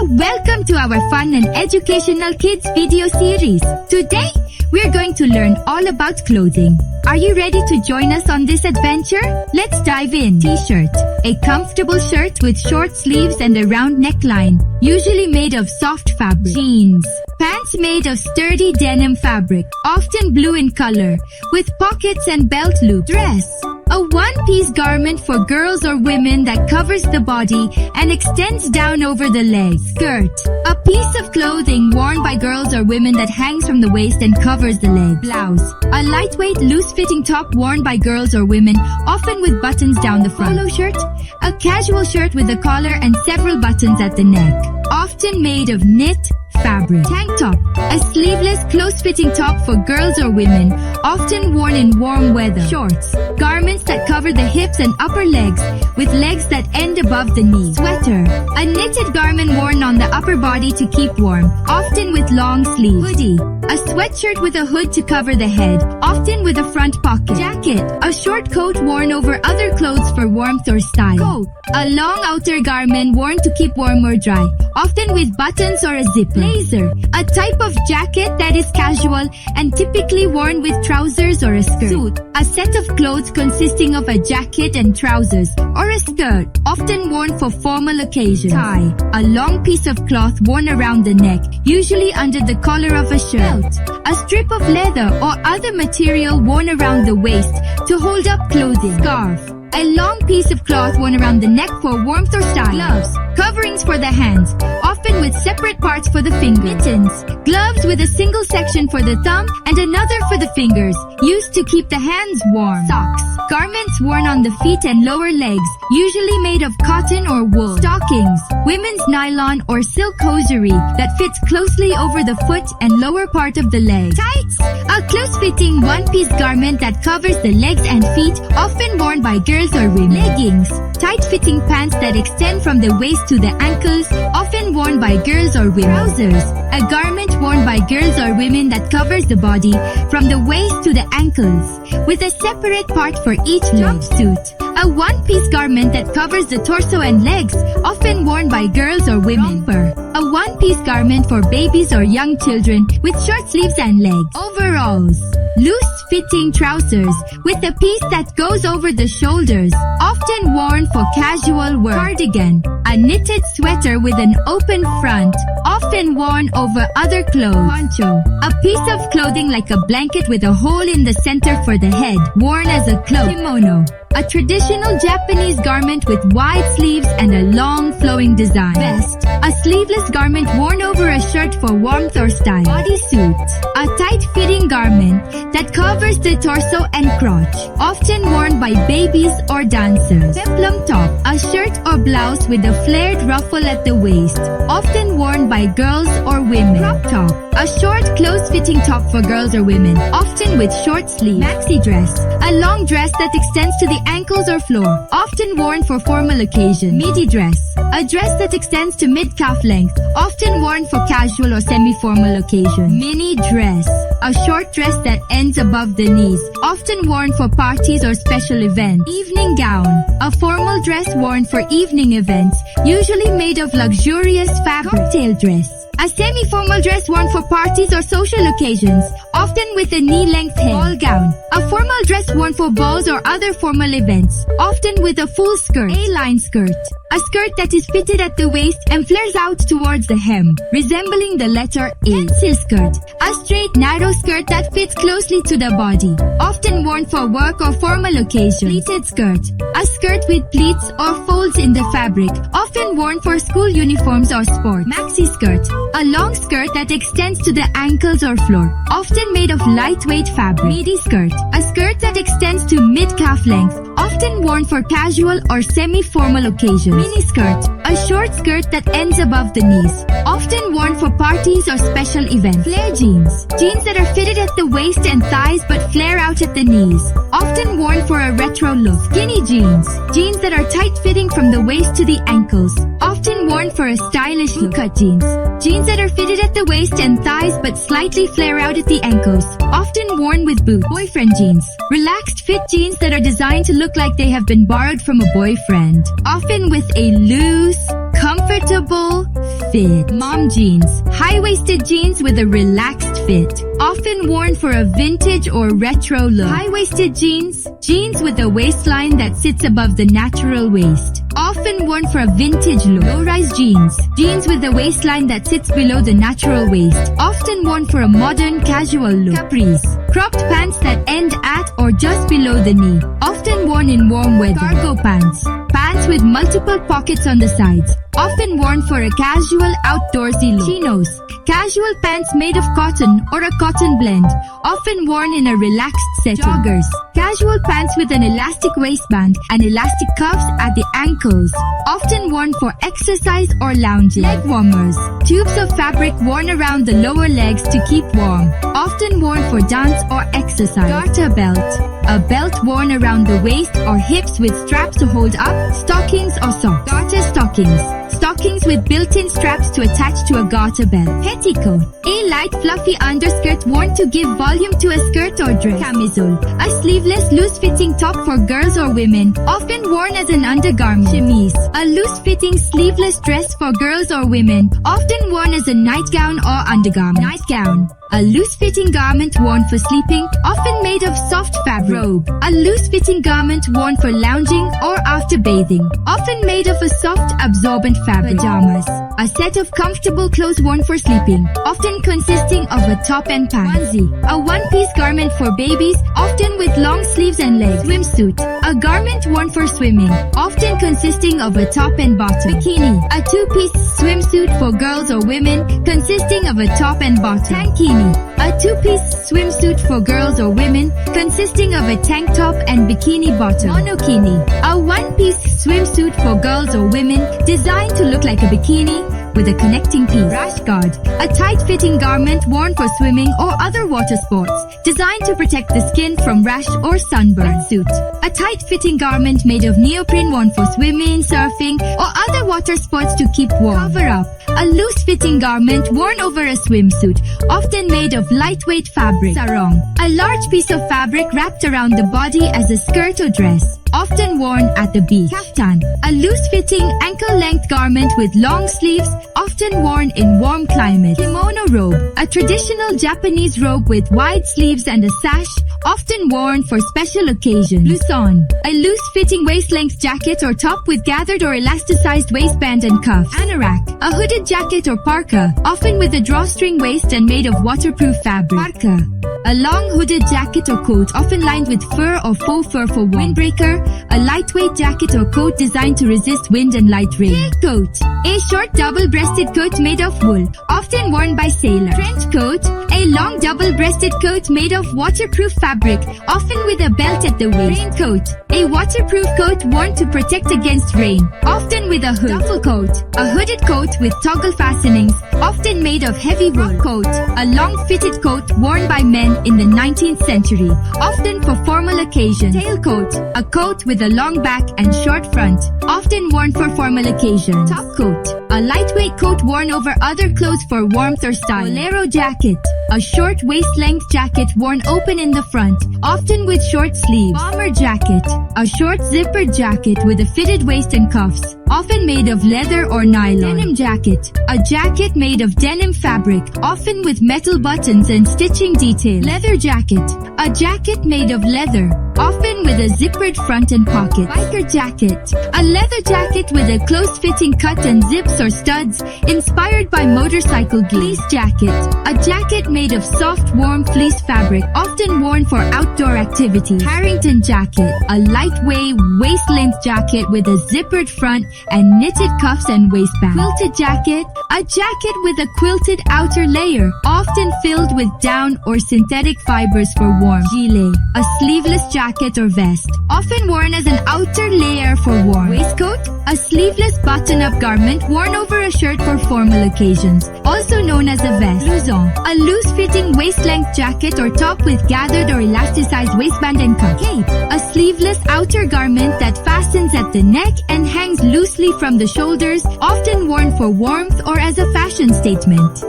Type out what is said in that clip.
welcome to our fun and educational kids video series. Today, we're going to learn all about clothing. Are you ready to join us on this adventure? Let's dive in. T-shirt. A comfortable shirt with short sleeves and a round neckline, usually made of soft fabric. Jeans. Pants made of sturdy denim fabric, often blue in color, with pockets and belt loops. Dress. A one-piece garment for girls or women that covers the body and extends down over the legs. Skirt. A piece of clothing worn by girls or women that hangs from the waist and covers the legs. Blouse. A lightweight, loose-fitting top worn by girls or women, often with buttons down the front. Polo shirt. A casual shirt with a collar and several buttons at the neck, often made of knit fabric. Tank top. A sleeveless, close-fitting top for girls or women, often worn in warm weather. Shorts. Garments that cover the hips and upper legs, with legs that end above the knees. Sweater. A knitted garment worn on the upper body to keep warm, often with long sleeves. Hoodie. A sweatshirt with a hood to cover the head, often with a front pocket. Jacket. A short coat worn over other clothes for warmth or style. Coat. A long outer garment worn to keep warm or dry, often with buttons or a zipper. Blazer. A type of jacket that is casual and typically worn with trousers or a skirt. Suit. A set of clothes consisting of a jacket and trousers, or a skirt, often worn for formal occasions. Tie. A long piece of cloth worn around the neck, usually under the collar of a shirt. Belt. A strip of leather or other material worn around the waist to hold up clothing. Scarf. A long piece of cloth worn around the neck for warmth or style. Gloves. Coverings for the hands, often with separate parts for the fingers. Mittens. Gloves with a single section for the thumb and another for the fingers, used to keep the hands warm. Socks. Garments worn on the feet and lower legs, usually made of cotton or wool. Stockings. Women's nylon or silk hosiery that fits closely over the foot and lower part of the leg. Tights. A close-fitting one-piece garment that covers the legs and feet, often worn by girls or women. Leggings. Tight-fitting pants that extend from the waist to the ankles, often worn by girls or women. Trousers. A garment worn by girls or women that covers the body from the waist to the ankles, with a separate part for each leg. Jumpsuit. A one-piece garment that covers the torso and legs, often worn by girls or women. Romper. A one-piece garment for babies or young children with short sleeves and legs. Overalls. Loose-fitting trousers with a piece that goes over the shoulders, often worn for casual work. Cardigan. A knitted sweater with an open front, often worn over other clothes. Poncho. A piece of clothing like a blanket with a hole in the center for the head, worn as a cloak. Kimono. A traditional Japanese garment with wide sleeves and a long flowing design. Vest. A sleeveless garment worn over a shirt for warmth or style. Bodysuit. A tight-fitting garment that covers the torso and crotch, often worn by babies or dancers. Peplum top. A shirt or blouse with a flared ruffle at the waist, often worn by girls or women. Crop top. A short, close-fitting top for girls or women, often with short sleeves. Maxi dress. A long dress that extends to the ankles or floor, often worn for formal occasions. Midi dress. A dress that extends to mid-calf length, often worn for casual or semi-formal occasions. Mini dress. A short dress that ends above the knees, often worn for parties or special events. Evening gown. A formal dress worn for evening events, usually made of luxurious fabric. Cocktail dress. A semi-formal dress worn for parties or social occasions, often with a knee-length hem. Ball gown. A formal dress worn for balls or other formal events, often with a full skirt. A-line skirt. A skirt that is fitted at the waist and flares out towards the hem, resembling the letter A. Pencil skirt. A straight, narrow skirt that fits closely to the body, often worn for work or formal occasions. Pleated skirt. A skirt with pleats or folds in the fabric, often worn for school uniforms or sports. Maxi skirt. A long skirt that extends to the ankles or floor, often made of lightweight fabric. Midi skirt. A skirt that extends to mid-calf length, often worn for casual or semi-formal occasions. Mini skirt. A short skirt that ends above the knees, often worn for parties or special events. Flare jeans. Jeans that are fitted at the waist and thighs but flare out at the knees, often worn for a retro look. Skinny jeans. Jeans that are tight-fitting from the waist to the ankles, often often worn for a stylish look. Cut jeans. Jeans that are fitted at the waist and thighs but slightly flare out at the ankles, often worn with boots. Boyfriend jeans. Relaxed fit jeans that are designed to look like they have been borrowed from a boyfriend, often with a loose, comfortable fit. Mom jeans. High-waisted jeans with a relaxed fit, often worn for a vintage or retro look. High-waisted jeans. Jeans with a waistline that sits above the natural waist, often worn for a vintage look. Low-rise jeans. Jeans with a waistline that sits below the natural waist, often worn for a modern casual look. Capris. Cropped pants that end at or just below the knee, often worn in warm weather. Cargo pants. Pants with multiple pockets on the sides, often worn for a casual outdoorsy look. Chinos. Casual pants made of cotton or a cotton blend, often worn in a relaxed setting. Joggers. Casual pants with an elastic waistband and elastic cuffs at the ankles, often worn for exercise or lounging. Leg warmers. Tubes of fabric worn around the lower legs to keep warm, often worn for dance or exercise. Garter belt. A belt worn around the waist or hips with straps to hold up stockings or socks. Garter stockings. Stockings with built-in straps to attach to a garter belt. Petticoat. A light fluffy underskirt worn to give volume to a skirt or dress. Camisole. A sleeveless loose-fitting top for girls or women, often worn as an undergarment. Chemise. A loose-fitting sleeveless dress for girls or women, often worn as a nightgown or undergarment. Nightgown. A loose-fitting garment worn for sleeping, often made of soft fabric. Robe. A loose-fitting garment worn for lounging or after bathing, often made of a soft, absorbent fabric. Pajamas. A set of comfortable clothes worn for sleeping, often consisting of a top and pants. Onesie. A one-piece garment for babies, often with long sleeves and legs. Swimsuit. A garment worn for swimming, often consisting of a top and bottom. Bikini. A two-piece swimsuit for girls or women, consisting of a top and bottom. Tankini. A two-piece swimsuit for girls or women, consisting of a tank top and bikini bottom. Monokini. A one-piece swimsuit for girls or women, designed to look like a bikini with a connecting piece. Rash guard. A tight-fitting garment worn for swimming or other water sports, designed to protect the skin from rash or sunburn. Suit. A tight-fitting garment made of neoprene worn for swimming, surfing, or other water sports to keep warm. Cover-up. A loose-fitting garment worn over a swimsuit, often made of lightweight fabric. Sarong. A large piece of fabric wrapped around the body as a skirt or dress, often worn at the beach. Kaftan. A loose-fitting, ankle-length garment with long sleeves, often worn in warm climates. Kimono robe. A traditional Japanese robe with wide sleeves and a sash, often worn for special occasions. Blouson. A loose-fitting waist-length jacket or top with gathered or elasticized waistband and cuffs. Anorak. A hooded jacket or parka, often with a drawstring waist and made of waterproof fabric. Parka. A long hooded jacket or coat, often lined with fur or faux fur for windbreaker. A lightweight jacket or coat designed to resist wind and light rain. Coat. A short double-breasted coat made of wool, often worn by sailors. Trench coat. A long double-breasted coat made of waterproof fabric, often with a belt at the waist. Raincoat. A waterproof coat worn to protect against rain, often with a hood. Duffel coat. A hooded coat with toggle fastenings, often made of heavy wool. Coat. A long-fitted coat worn by men in the 19th century, often for formal occasions. Tailcoat. A coat with a long back and short front, often worn for formal occasions. Topcoat. A lightweight coat worn over other clothes for warmth or style. Bolero jacket. A short waist-length jacket worn open in the front, often with short sleeves. Bomber jacket. A short zippered jacket with a fitted waist and cuffs, often made of leather or nylon. Denim jacket. A jacket made of denim fabric, often with metal buttons and stitching detail. Leather jacket. A jacket made of leather, often with a zippered front and pocket. Biker jacket. A leather jacket with a close-fitting cut and zips or studs, inspired by motorcycle gear. Fleece jacket. A jacket made of soft, warm fleece fabric, often worn for outdoor activities. Harrington jacket. A lightweight, waist-length jacket with a zippered front and knitted cuffs and waistband. Quilted jacket. A jacket with a quilted outer layer, often filled with down or synthetic fibers for warmth. Gilet. A sleeveless jacket jacket or vest, often worn as an outer layer for warmth. Waistcoat, a sleeveless button-up garment worn over a shirt for formal occasions, also known as a vest. Blouson, a loose-fitting waist-length jacket or top with gathered or elasticized waistband and cuff. Cape, a sleeveless outer garment that fastens at the neck and hangs loosely from the shoulders, often worn for warmth or as a fashion statement.